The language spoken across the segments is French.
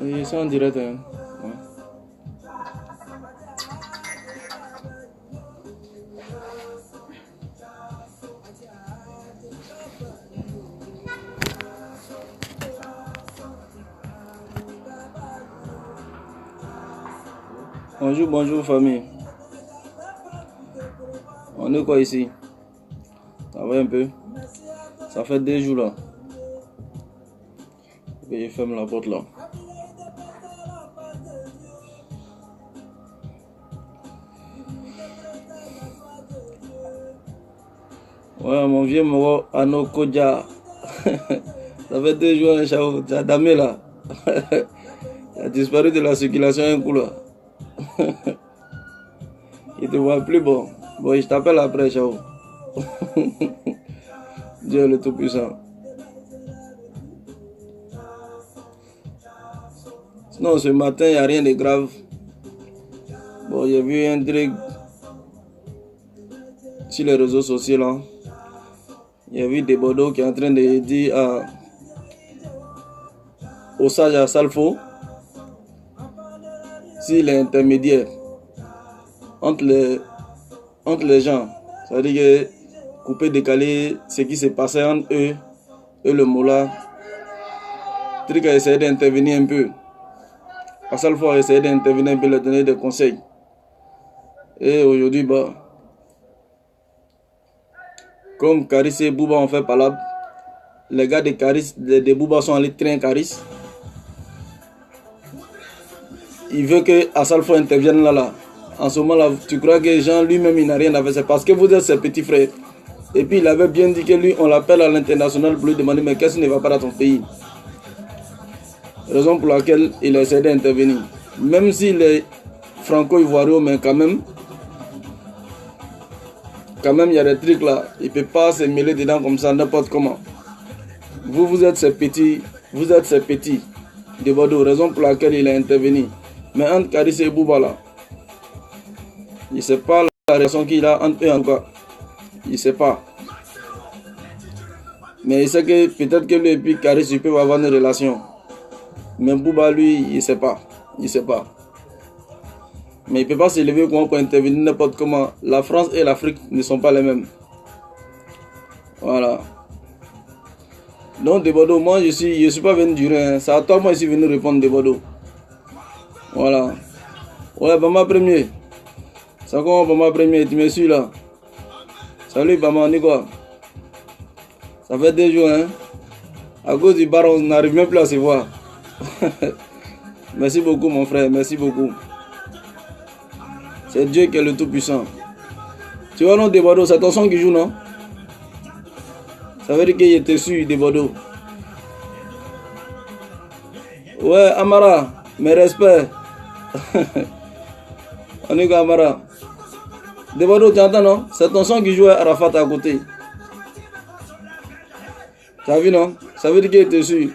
Et c'est en direct. Hein. Ouais. Bonjour, bonjour famille. On est quoi ici? Ça va un peu? Ça fait 2 jours là. Et je ferme la porte là. Ouais, mon vieux Moro Anokoja. Ça fait 2 jours, un chao. Tu as damé là. Tu as disparu de la circulation un coup là. Il te voit plus bon. Bon, je t'appelle après, chao. Dieu le Tout-Puissant. Sinon, ce matin, il n'y a rien de grave. Bon, j'ai vu un truc sur les réseaux sociaux là. Il y a vu des Bordeaux qui est en train de dire au sage à Salfo s'il est intermédiaire entre les gens. Ça veut dire que couper, décaler ce qui s'est passé entre eux et le Moula. Truc a essayé d'intervenir un peu. À Salfo a essayé d'intervenir un peu, leur donner des conseils. Et aujourd'hui, bah, comme Karis et Bouba ont fait palabre, les gars de Karis, de Bouba sont allés traîner Karis. Il veut que Assalfo intervienne là. En ce moment-là, tu crois que Jean lui-même, il n'a rien à faire. C'est parce que vous êtes ses petits frères. Et puis il avait bien dit que lui, on l'appelle à l'international pour lui demander mais qu'est-ce qui ne va pas dans ton pays? Raison pour laquelle il essaie d'intervenir. Même s'il est franco-ivoirien, mais quand même, il y a des trucs là. Il ne peut pas se mêler dedans comme ça, n'importe comment. Vous êtes ces petits de Bordeaux, raison pour laquelle il a intervenu. Mais entre Karis et Bouba là, il ne sait pas la relation qu'il a entre eux en tout cas. Il ne sait pas. Mais il sait que peut-être que lui et puis Karis ils peuvent avoir une relation. Mais Bouba lui, il ne sait pas. Il ne sait pas. Mais il ne peut pas se lever pour intervenir n'importe comment. La France et l'Afrique ne sont pas les mêmes. Voilà. Donc de Bordeaux, moi je suis pas venu durer. C'est à toi moi je suis venu répondre de Bordeaux. Voilà. Ouais, Bama premier. Ça comment Bama premier, tu me suis là. Salut Bama, on est quoi? Ça fait 2 jours hein. À cause du bar, on n'arrive même plus à se voir. Merci beaucoup mon frère, merci beaucoup. C'est Dieu qui est le Tout-Puissant. Tu vois non de Bordeaux, c'est ton son qui joue non? Ça veut dire qu'il était sûr de Bordeaux. Ouais, Amara, mes respects. On est quoi, Amara? De Bordeaux, tu entends, non? C'est ton son qui joue à Arafat à côté. Tu as vu, non? Ça veut dire qu'il était sûr.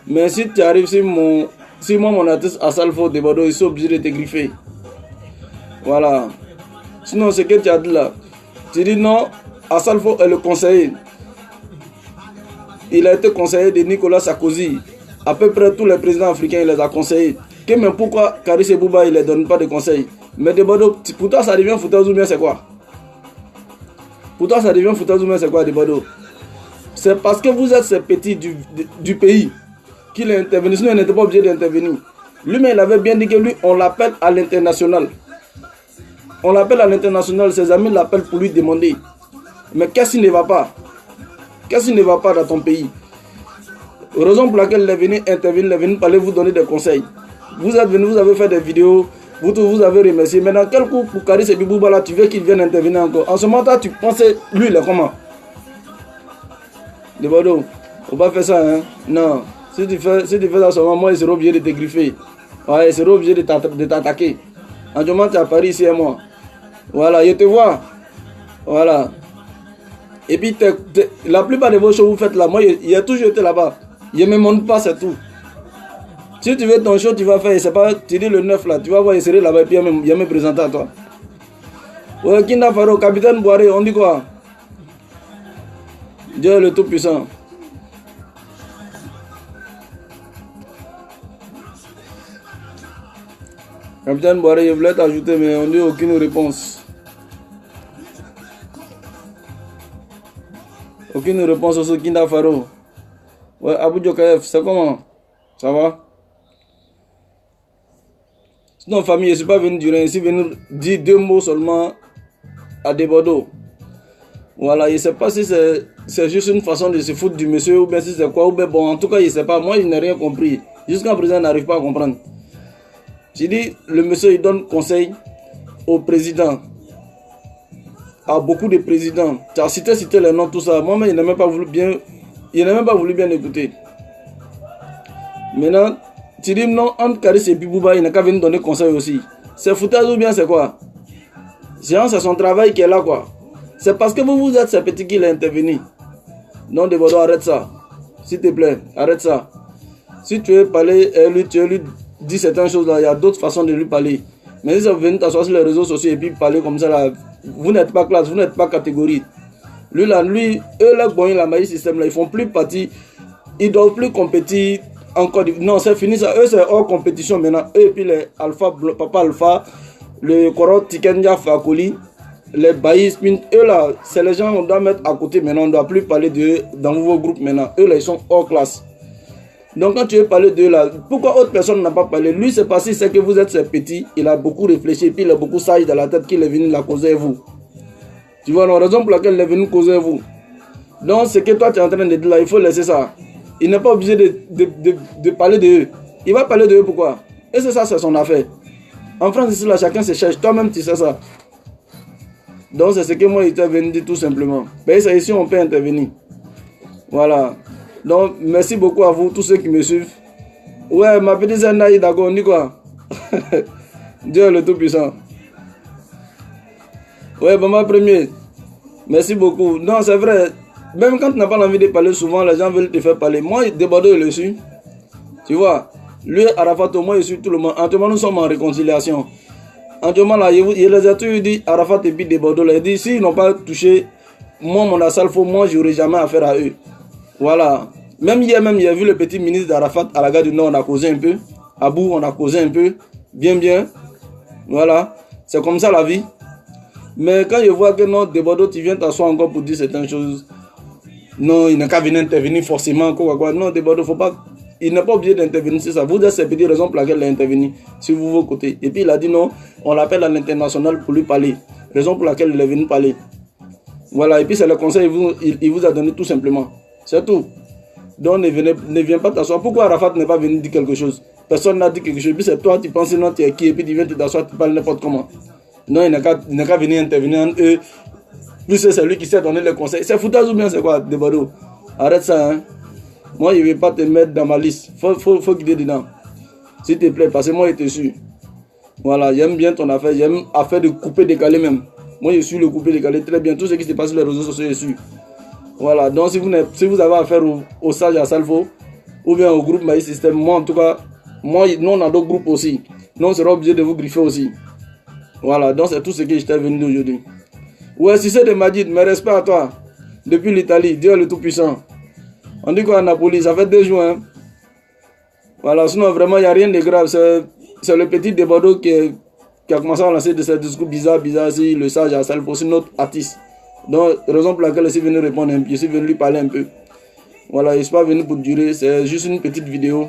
Mais si tu arrives, si moi, mon artiste à Salfo de Bordeaux, ils sont obligés de te griffer. Voilà. Sinon, ce que tu as dit là, tu dis non, Assalfo est le conseiller. Il a été conseiller de Nicolas Sarkozy. À peu près tous les présidents africains, il les a conseillés. Mais pourquoi Karis Bouba, il ne les donne pas de conseils? Mais de Bordeaux, pour toi, ça devient Fouta Zoumien, c'est quoi? Pour toi, ça devient Fouta Zoumien, c'est quoi de Bordeaux? C'est parce que vous êtes ces petits du pays qu'il est intervenu. Sinon, il n'était pas obligé d'intervenir. Lui-même, il avait bien dit que lui, on l'appelle à l'international. On l'appelle à l'international, ses amis l'appellent pour lui demander. Mais qu'est-ce qui ne va pas? Qu'est-ce qui ne va pas dans ton pays? Raison pour laquelle il est venu intervenir, il est venu parler, vous donner des conseils. Vous êtes venu, vous avez fait des vidéos, vous avez remercié. Maintenant, quel coup pour Karis Bouba là, tu veux qu'il vienne intervenir encore? En ce moment-là, tu pensais, lui, il est comment? De Bordeaux, faut pas faire ça, hein? Non. Si tu fais ça en ce moment, moi, il sera obligé de te griffer. Ouais, il sera obligé de t'attaquer. En ce moment, tu es à Paris, ici et moi. Voilà, je te vois. Voilà. Et puis, la plupart de vos shows que vous faites là, moi, il a toujours été là-bas. Je ne me montre pas, c'est tout. Si tu veux ton show, tu vas faire, c'est pas, tu dis le 9 là, tu vas voir, il serait là-bas et puis il va me présenter à toi. Ouais, Kinda Faro, capitaine Boiré, on dit quoi? Dieu est le Tout-Puissant. Capitaine Boiré, je voulais t'ajouter, mais on dit aucune réponse. Aucune réponse au Kinda Faro. Ouais, Abou Djokaev, c'est comment? Ça va? Sinon, famille, je ne suis pas venu du rien. Je suis venu dire 2 mots seulement à des Bordeaux. Voilà, je ne sais pas si c'est juste une façon de se foutre du monsieur ou bien si c'est quoi. Ou bien bon, en tout cas, je ne sais pas. Moi, je n'ai rien compris. Jusqu'à présent, je n'arrive pas à comprendre. J'ai dit, le monsieur, il donne conseil au président. À beaucoup de présidents. Tu as cité les noms, tout ça. Moi-même, il n'a même pas voulu bien écouter. Maintenant, tu dis non, entre Karis et Bouba, il n'a qu'à venir donner conseil aussi. C'est foutage ou bien c'est quoi? C'est son travail qui est là, quoi. C'est parce que vous êtes ces petits qu'il est intervenu. Non, de Bordeaux, arrête ça. S'il te plaît, arrête ça. Si tu veux parler, tu veux lui dire certaines choses là, il y a d'autres façons de lui parler. Mais si vous venez t'asseoir sur les réseaux sociaux et puis parler comme ça là, vous n'êtes pas classe, vous n'êtes pas catégorie. Eux là, la maïs système là, ils font plus partie, ils doivent plus compétir encore. Non, c'est fini ça. Eux, c'est hors compétition maintenant. Eux, et puis les Alpha, Papa Alpha, le Koro Tikenja Fakoli, les Baïs, eux là, c'est les gens qu'on doit mettre à côté maintenant. On ne doit plus parler d'eux dans vos groupes maintenant. Eux là, ils sont hors classe. Donc quand tu veux parler d'eux là, pourquoi autre personne n'a pas parlé? Lui, c'est parce qu'il sait que vous êtes ces petits. Il a beaucoup réfléchi, et puis il a beaucoup sage dans la tête qu'il est venu la causer vous. Tu vois la raison pour laquelle il est venu causer vous. Donc ce que toi tu es en train de dire là, il faut laisser ça. Il n'est pas obligé de parler d'eux. Il va parler d'eux pourquoi? Et c'est ça, c'est son affaire. En France, ici là, chacun se cherche. Toi-même, tu sais ça. Donc c'est ce que moi, il était venu dire tout simplement. Mais c'est ici on peut intervenir. Voilà. Donc, merci beaucoup à vous, tous ceux qui me suivent. Ouais, ma petite Zanaï, d'accord, on dit quoi? Dieu est le Tout-Puissant. Ouais, maman premier. Merci beaucoup. Non, c'est vrai. Même quand tu n'as pas envie de parler souvent, les gens veulent te faire parler. Moi, de Bordeaux, je le suis. Tu vois? Lui, Arafat, moi, je suis tout le monde. En tout cas, nous sommes en réconciliation. En tout cas, là, il les a toujours dit, Arafat et puis de Bordeaux, il dit, s'ils n'ont pas touché, moi, mon Assalfo, moi, je n'aurai jamais affaire à eux. Voilà. Même hier, j'ai vu le petit ministre d'Arafat à la gare du Nord, on a causé un peu. À Bou, on a causé un peu. Bien. Voilà. C'est comme ça la vie. Mais quand je vois que non, de Bordeaux, tu viens t'asseoir encore pour dire certaines choses. Non, il n'a qu'à venir intervenir forcément. Quoi. Non, de Bordeaux, faut pas. Il n'est pas obligé d'intervenir, c'est ça. Vous êtes ces petites raisons pour lesquelles il a intervenu sur vos côtés. Et puis il a dit non, on l'appelle à l'international pour lui parler. Raison pour laquelle il est venu parler. Voilà, et puis c'est le conseil qu'il vous a donné tout simplement. C'est tout. Donc ne viens pas t'asseoir. Pourquoi Arafat n'est pas venu dire quelque chose? Personne n'a dit quelque chose. Puis c'est toi, tu penses non, tu es qui? Et puis tu viens t'asseoir, tu parles n'importe comment. Non, il n'a qu'à venir intervenir en eux. Plus c'est lui qui sait donner les conseils. C'est foutage ou bien c'est quoi, de Bordeaux? Arrête ça, hein. Moi, je ne vais pas te mettre dans ma liste. Faut guider dedans. S'il te plaît, parce que moi, je te suis. Voilà, j'aime bien ton affaire. J'aime affaire de couper décalé même. Moi, je suis le coupé décalé très bien. Tout ce qui se passe sur les réseaux sociaux, je suis. Voilà, donc si vous avez affaire au sage à Salfo ou bien au groupe Maïs Système, moi en tout cas, nous on a d'autres groupes aussi. Nous on sera obligé de vous griffer aussi. Voilà, donc c'est tout ce que j'étais venu aujourd'hui. Ouais, si c'est de Majid, mes respects à toi. Depuis l'Italie, Dieu est le Tout-Puissant. On dit quoi à Napoli, ça fait 2 jours. Hein? Voilà, sinon vraiment, il n'y a rien de grave. C'est le petit Debado qui a commencé à lancer de ces discours bizarres, si le sage a salé pour notre artiste. Donc, raison pour laquelle je suis venu répondre un peu, je suis venu lui parler un peu. Voilà, je ne suis pas venu pour durer, c'est juste une petite vidéo.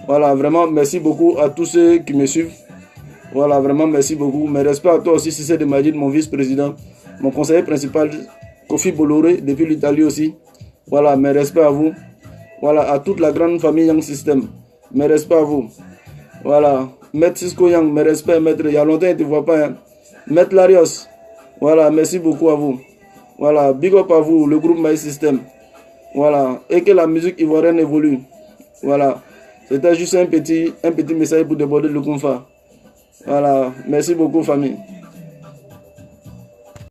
Voilà, vraiment, merci beaucoup à tous ceux qui me suivent. Voilà, vraiment, merci beaucoup. Mes respects à toi aussi, si c'est de Majid, mon vice-président, mon conseiller principal, Kofi Bolloré, depuis l'Italie aussi. Voilà, mes respects à vous. Voilà, à toute la grande famille Yang System. Mes respects à vous. Voilà, Maître Cisco Yang, mes respects, Maître. Il y a longtemps, il ne te voit pas. Hein. Maître Larios. Voilà, merci beaucoup à vous. Voilà, big up à vous, le groupe My System. Voilà, et que la musique ivoirienne évolue. Voilà, c'était juste un petit message pour déborder le Kumfa. Voilà, merci beaucoup famille.